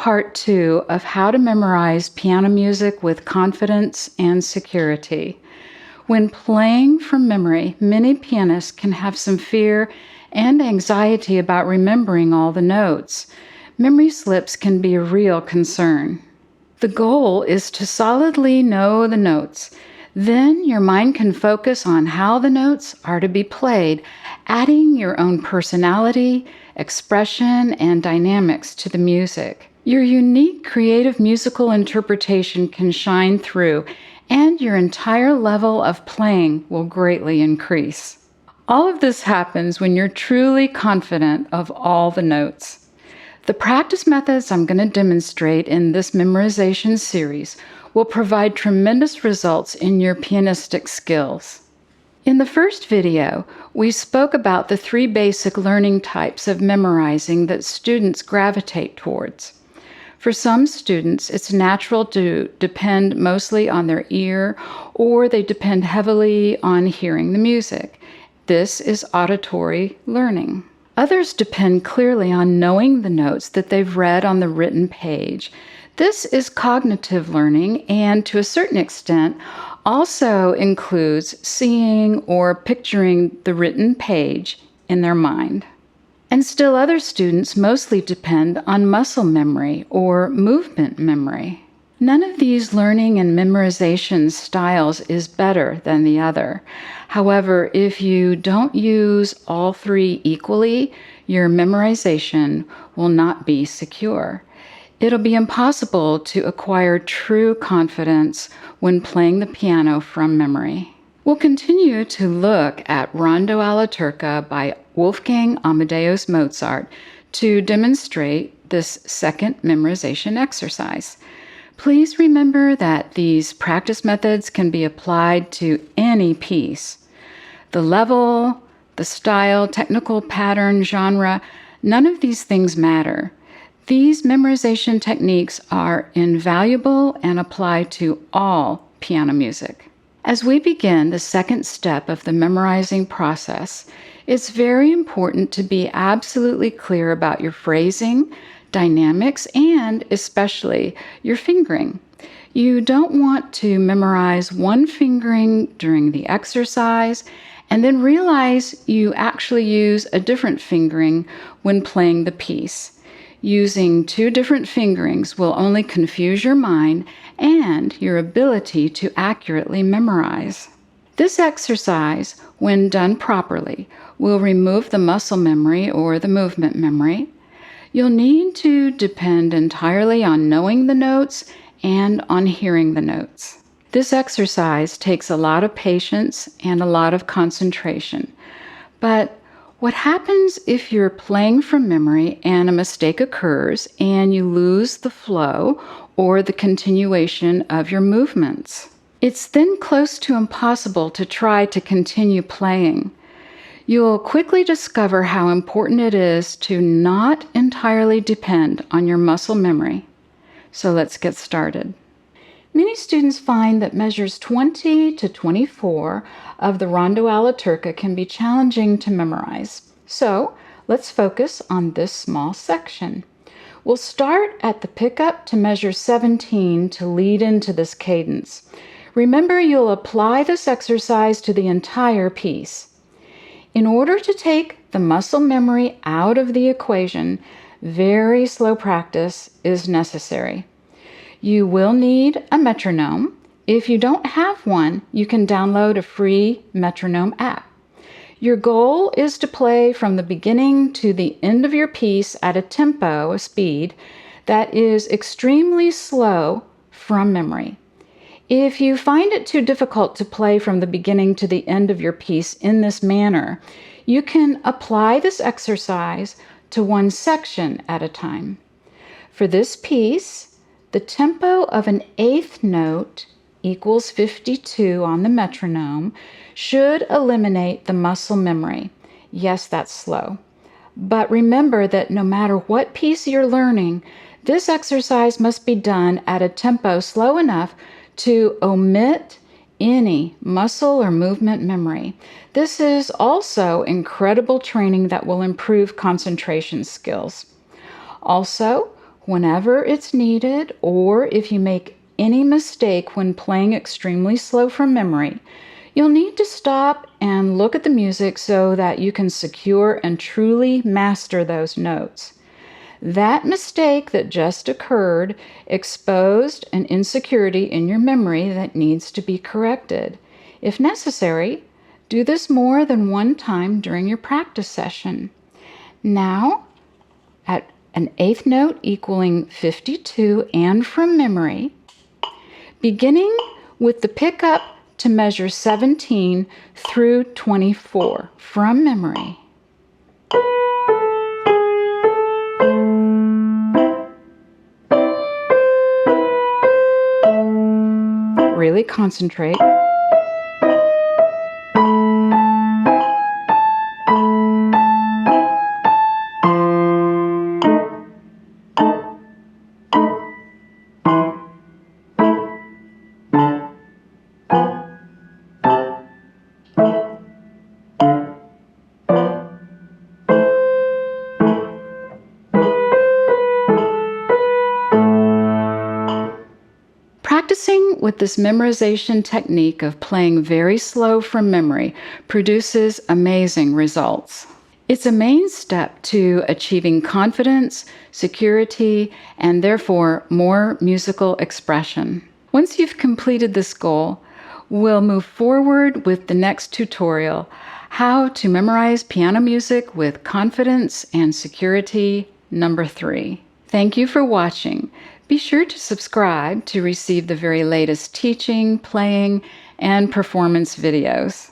part 2 of how to memorize piano music with confidence and security. When playing from memory, many pianists can have some fear and anxiety about remembering all the notes. Memory slips can be a real concern. The goal is to solidly know the notes. Then your mind can focus on how the notes are to be played, adding your own personality, expression, and dynamics to the music. Your unique creative musical interpretation can shine through, and your entire level of playing will greatly increase. All of this happens when you're truly confident of all the notes. The practice methods I'm going to demonstrate in this memorization series will provide tremendous results in your pianistic skills. In the first video, we spoke about the 3 basic learning types of memorizing that students gravitate towards. For some students, it's natural to depend mostly on their ear, or they depend heavily on hearing the music. This is auditory learning. Others depend clearly on knowing the notes that they've read on the written page. This is cognitive learning, and to a certain extent also includes seeing or picturing the written page in their mind. And still other students mostly depend on muscle memory or movement memory. None of these learning and memorization styles is better than the other. However, if you don't use all 3 equally, your memorization will not be secure. It'll be impossible to acquire true confidence when playing the piano from memory. We'll continue to look at Rondo alla Turca by Wolfgang Amadeus Mozart to demonstrate this second memorization exercise. Please remember that these practice methods can be applied to any piece. The level, the style, technical pattern, genre, none of these things matter. These memorization techniques are invaluable and apply to all piano music. As we begin the second step of the memorizing process, it's very important to be absolutely clear about your phrasing, dynamics, and especially your fingering. You don't want to memorize one fingering during the exercise and then realize you actually use a different fingering when playing the piece. Using 2 different fingerings will only confuse your mind and your ability to accurately memorize. This exercise, when done properly, will remove the muscle memory or the movement memory. You'll need to depend entirely on knowing the notes and on hearing the notes. This exercise takes a lot of patience and a lot of concentration. But what happens if you're playing from memory and a mistake occurs and you lose the flow or the continuation of your movements? It's then close to impossible to try to continue playing. You'll quickly discover how important it is to not entirely depend on your muscle memory. So let's get started. Many students find that measures 20 to 24 of the Rondo alla Turca can be challenging to memorize. So let's focus on this small section. We'll start at the pickup to measure 17 to lead into this cadence. Remember, you'll apply this exercise to the entire piece. In order to take the muscle memory out of the equation, very slow practice is necessary. You will need a metronome. If you don't have one, you can download a free metronome app. Your goal is to play from the beginning to the end of your piece at a tempo, a speed, that is extremely slow from memory. If you find it too difficult to play from the beginning to the end of your piece in this manner, you can apply this exercise to one section at a time. For this piece, the tempo of an 8th note equals 52 on the metronome should eliminate the muscle memory. Yes, that's slow. But remember that no matter what piece you're learning, this exercise must be done at a tempo slow enough to omit any muscle or movement memory. This is also incredible training that will improve concentration skills. Also, Whenever it's needed, or if you make any mistake when playing extremely slow from memory, you'll need to stop and look at the music so that you can secure and truly master those notes. That mistake that just occurred exposed an insecurity in your memory that needs to be corrected. If necessary, do this more than one time during your practice session. Now, at an eighth note equaling 52 and from memory, beginning with the pickup to measure 17 through 24 from memory. Really concentrate. Practicing with this memorization technique of playing very slow from memory produces amazing results. It's a main step to achieving confidence, security, and therefore more musical expression. Once you've completed this goal, we'll move forward with the next tutorial, how to memorize piano music with confidence and security, number 3. Thank you for watching. Be sure to subscribe to receive the very latest teaching, playing, and performance videos.